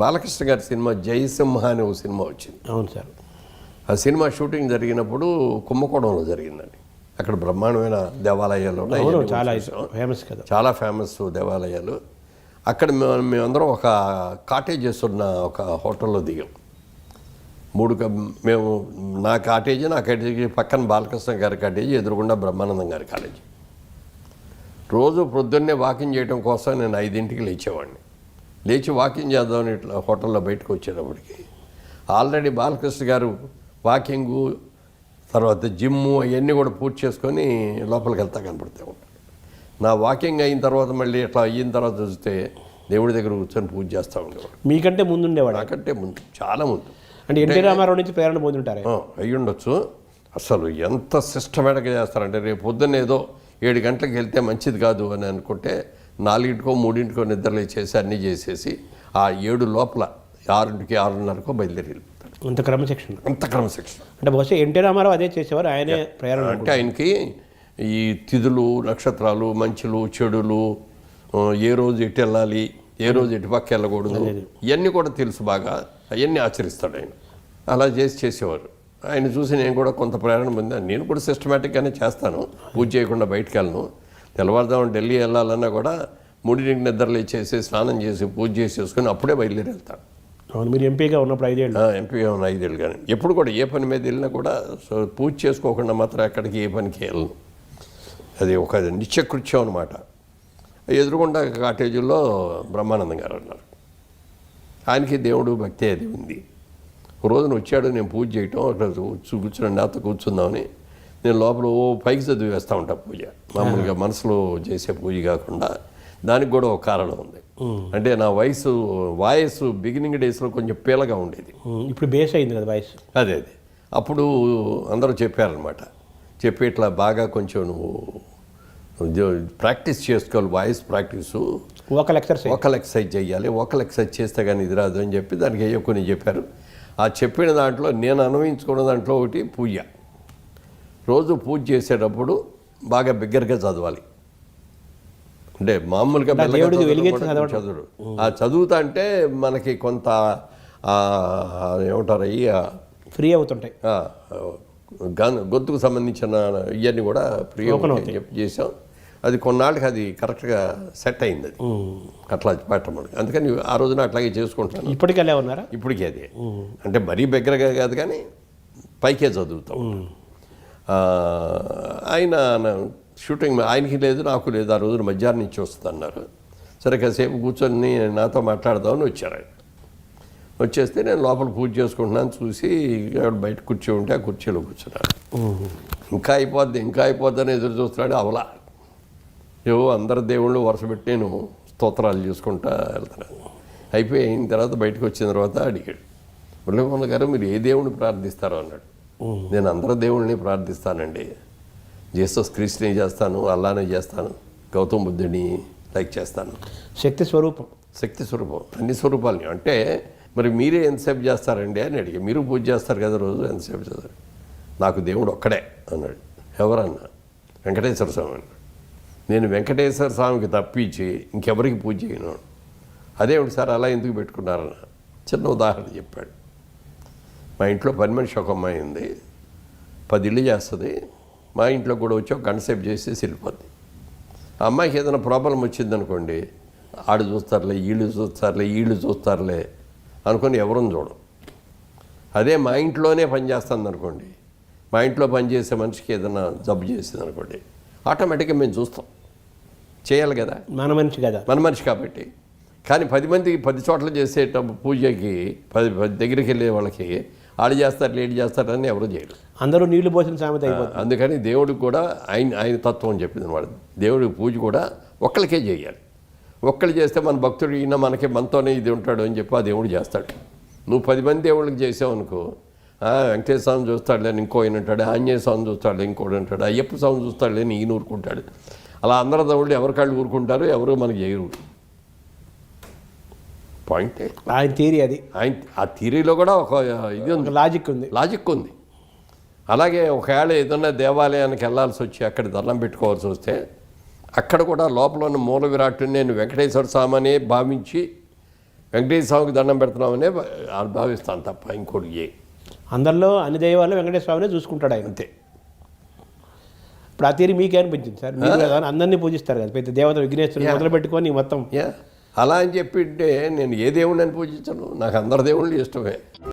బాలకృష్ణ గారి సినిమా జయసింహ అనే ఒక సినిమా వచ్చింది. అవును సార్. ఆ సినిమా షూటింగ్ జరిగినప్పుడు కుంభకోణంలో జరిగిందండి. అక్కడ బ్రహ్మాండమైన దేవాలయాలు ఉన్నాయి, చాలా ఫేమస్ కదా, చాలా ఫేమస్ దేవాలయాలు. అక్కడ మేమందరం ఒక కాటేజెస్ ఉన్న ఒక హోటల్లో దిగాం. మేము నా కాటేజీ పక్కన బాలకృష్ణ గారి కాటేజీ, ఎదురుగుండా బ్రహ్మానందం గారి కాలేజీ. రోజు ప్రొద్దున్నే వాకింగ్ చేయడం కోసం నేను 5ంటికి లేచేవాడిని. లేచి వాకింగ్ చేద్దామని ఇట్లా హోటల్లో బయటకు వచ్చేటప్పటికి ఆల్రెడీ బాలకృష్ణ గారు వాకింగు తర్వాత జిమ్ము అవన్నీ కూడా పూర్తి చేసుకొని లోపలికి వెళ్తా కనపడుతూ ఉంటాడు. నా వాకింగ్ అయిన తర్వాత మళ్ళీ ఇట్లా అయిన తర్వాత చూస్తే దేవుడి దగ్గర కూర్చొని పూజ చేస్తూ ఉండేవాడు. మీకంటే ముందు ఉండేవాడు? నాకంటే ముందు, చాలా ముందు. అంటే ఎన్టీ రామారావు నుంచి ప్రేరణ పొందుంటారు? అయ్యి ఉండొచ్చు. అసలు ఎంత సిస్టమేటిక్గా చేస్తారంటే, రేపు పొద్దున్న ఏదో 7 గంటలకు వెళ్తే మంచిది కాదు అని అనుకుంటే 4కో 3కో నిద్రలేచేసి అన్నీ చేసేసి ఆ 7 లోపల 6కి 6:30కో బయలుదేరి వెళ్ళిపోతాడు. అంత క్రమశిక్షణ, అంత క్రమశిక్షణ. అంటే బహుశా ఎన్టీ రామారావు అదే చేసేవారు, ఆయనే ప్రేరణ. అంటే ఆయనకి ఈ తిథులు, నక్షత్రాలు, మంచులు, చెడులు, ఏ రోజు ఎటు వెళ్ళాలి, ఏ రోజు ఎటు పక్క వెళ్ళకూడదు, ఇవన్నీ కూడా తెలుసు బాగా. అవన్నీ ఆచరిస్తాడు ఆయన. అలా చేసేవారు. ఆయన చూసి నేను కూడా కొంత ప్రేరణ పొందాను. నేను కూడా సిస్టమేటిక్గానే చేస్తాను, పూజ చేయకుండా బయటకు వెళ్ళను. తెల్లవారుదాం ఢిల్లీ వెళ్ళాలన్నా కూడా 3ంటికి నిద్రలేచేసి స్నానం చేసి పూజ చేసేసుకొని అప్పుడే బయలుదేరి వెళ్తాను. అవును, మీరు ఎంపీగా ఉన్నప్పుడు 5 ఏళ్ళు? ఎంపీగా ఉన్న 5 ఏళ్ళు. కానీ ఎప్పుడు కూడా ఏ పని మీద వెళ్ళినా కూడా పూజ చేసుకోకుండా మాత్రం ఎక్కడికి ఏ పనికి వెళ్ళను. అది ఒక నిత్యకృత్యం అనమాట. ఎదురుగుండా కాటేజీల్లో బ్రహ్మానందం గారు ఉన్నారు. ఆయనకి దేవుడు భక్తి అది ఉంది. ఒక రోజున వచ్చాడు, నేను పూజ చేయటం, అక్కడ కూర్చుని నాతో కూర్చుందామని నేను లోపల పైకి చదివి వేస్తూ ఉంటాను పూజ. మామూలుగా మనసులో చేసే పూజ కాకుండా దానికి కూడా ఒక కారణం ఉంది. అంటే నా వాయిస్ బిగినింగ్ డేస్లో కొంచెం పీలగా ఉండేది. ఇప్పుడు బేస్ అయింది కదా వాయిస్. అదే అప్పుడు అందరూ చెప్పారనమాట, చెప్పి ఇట్లా బాగా కొంచెం నువ్వు ప్రాక్టీస్ చేసుకోవాలి, వాయిస్ ప్రాక్టీసు, వోకల్ ఎక్సర్సైజ్ చేయాలి, వోకల్ ఎక్సర్సైజ్ చేస్తే కానీ ఇది రాదు అని చెప్పి దానికి అయ్యో కొన్ని చెప్పారు. ఆ చెప్పిన దాంట్లో నేను అన్వయించుకున్న దాంట్లో ఒకటి పూజ. రోజు పూజ చేసేటప్పుడు బాగా బిగ్గరగా చదవాలి. అంటే మామూలుగా చదువుడు. ఆ చదువుతా అంటే మనకి కొంత ఏమంటారు అయ్యి ఫ్రీ అవుతుంటాయి. గొంతుకు సంబంధించిన ఇవన్నీ కూడా ఫ్రీ చేసాం. అది కొన్నాళ్ళకి అది కరెక్ట్గా సెట్ అయింది. అది అట్లా పెట్టమని, అందుకని ఆ రోజున అట్లాగే చేసుకుంటాను. ఇప్పటికీ అలా ఉన్నారా? ఇప్పటికీ అదే. అంటే మరీ బిగ్గరగా కాదు కానీ పైకే చదువుతాం. ఆయన షూటింగ్ ఆయనకి లేదు, నాకు లేదు. ఆ రోజున మధ్యాహ్నం నుంచి వస్తున్నారు. సరే కాసేపు కూర్చొని నాతో మాట్లాడదామని వచ్చారు ఆయన. వచ్చేస్తే నేను లోపల పూజ చేసుకుంటున్నాను. చూసి బయట కుర్చీ ఉంటే ఆ కుర్చీలో కూర్చున్నాను. ఇంకా అయిపోద్ది అని ఎదురు చూస్తున్నాడు. అవలా ఏవో అందరు దేవుళ్ళు వరుస పెట్టి నేను స్తోత్రాలు చేసుకుంటా వెళ్తున్నాను. అయిన తర్వాత బయటకు వచ్చిన తర్వాత అడిగాడు, మురళీమోహన్ గారు మీరు ఏ దేవుడిని ప్రార్థిస్తారో అన్నాడు. నేను అందరు దేవుళ్ళని ప్రార్థిస్తానండి. జీసస్ క్రీస్తుని చేస్తాను, అల్లానే చేస్తాను, గౌతమ్ బుద్ధుడిని లైక్ చేస్తాను. శక్తి స్వరూపం అన్ని స్వరూపాలని. అంటే మరి మీరే ఎంతసేపు చేస్తారండి అని అడిగా. మీరు పూజ చేస్తారు కదా రోజు, ఎంతసేపు చేస్తారు? నాకు దేవుడు ఒక్కడే అన్నాడు. ఎవరన్నా? వెంకటేశ్వర స్వామి అన్నాడు. నేను వెంకటేశ్వర స్వామికి తప్పించి ఇంకెవరికి పూజ చేయను. అదేమిటి సార్ అలా ఎందుకు పెట్టుకున్నారన్న చిన్న ఉదాహరణ చెప్పాడు. మా ఇంట్లో పని మనిషి ఒక అమ్మాయి ఉంది, 10 ఇళ్ళు చేస్తుంది. మా ఇంట్లో కూడా వచ్చి ఒక గంట సేపు చేసేసి వెళ్ళిపోద్ది. ఆ అమ్మాయికి ఏదైనా ప్రాబ్లం వచ్చిందనుకోండి, ఆడు చూస్తారులే, వీళ్ళు చూస్తారులే అనుకొని ఎవరని చూడం. అదే మా ఇంట్లోనే పని చేస్తుంది అనుకోండి, మా ఇంట్లో పనిచేసే మనిషికి ఏదైనా జబ్బు చేసింది అనుకోండి, ఆటోమేటిక్గా మేము చూస్తాం. చేయాలి కదా, మన మనిషి కాబట్టి. కానీ 10 మందికి 10 చోట్ల చేసేటప్పుడు పూజకి 10 దగ్గరికి వెళ్ళే వాళ్ళకి ఆడు చేస్తారు, లేడీ చేస్తారని ఎవరు చేయరు. అందరూ నీళ్లు పోసిన సామెత అయిపోతుంది. అందుకని దేవుడికి కూడా ఆయన తత్వం చెప్పింది వాడు. దేవుడికి పూజ కూడా ఒక్కరికే చేయాలి. ఒక్కళ్ళు చేస్తే మన భక్తుడు ఈయన మనతోనే ఇది ఉంటాడు అని చెప్పి ఆ దేవుడు చేస్తాడు. నువ్వు 10 మంది దేవుడికి చేసావు అనుకో, వెంకటేశ్వర స్వామి చూస్తాడులే ఇంకో ఆయన ఉంటాడు, ఆంజనేయ స్వామి చూస్తాడులే ఇంకోటి ఉంటాడు, అయ్యప్ప స్వామి చూస్తాడులే ఈయన ఊరుకుంటాడు. అలా అందరూ దేవుళ్ళు ఎవరికాళ్ళు ఊరుకుంటారు, ఎవరు మనకి చేయరు. పాయింటే ఆయన థియరీ. అది ఆ థియరీలో కూడా ఒక ఇది ఉంది, లాజిక్ ఉంది. అలాగే ఒకవేళ ఏదన్నా దేవాలయానికి వెళ్ళాల్సి వచ్చి అక్కడ దండం పెట్టుకోవాల్సి వస్తే అక్కడ కూడా లోపల ఉన్న మూల విరాట్టుని నేను వెంకటేశ్వర స్వామి అనే భావించి వెంకటేశ్వర స్వామికి దండం పెడుతున్నామనే భావిస్తాను తప్ప ఇంకోటి అందరిలో అన్ని దైవాలు వెంకటేశ్వర స్వామినే చూసుకుంటాడు ఆయన. అంతే. ఇప్పుడు ఆ తీరి మీకే అనిపించింది సార్? మీరు కదా అందరినీ పూజిస్తారు కదా, పెద్ద దేవత విఘ్నేశ్వరుని మొదలు పెట్టుకొని మొత్తం. అలా అని చెప్పి నేను ఏ దేవుడిని పూజించను, నాకు అందరి దేవుళ్ళు ఇష్టమే.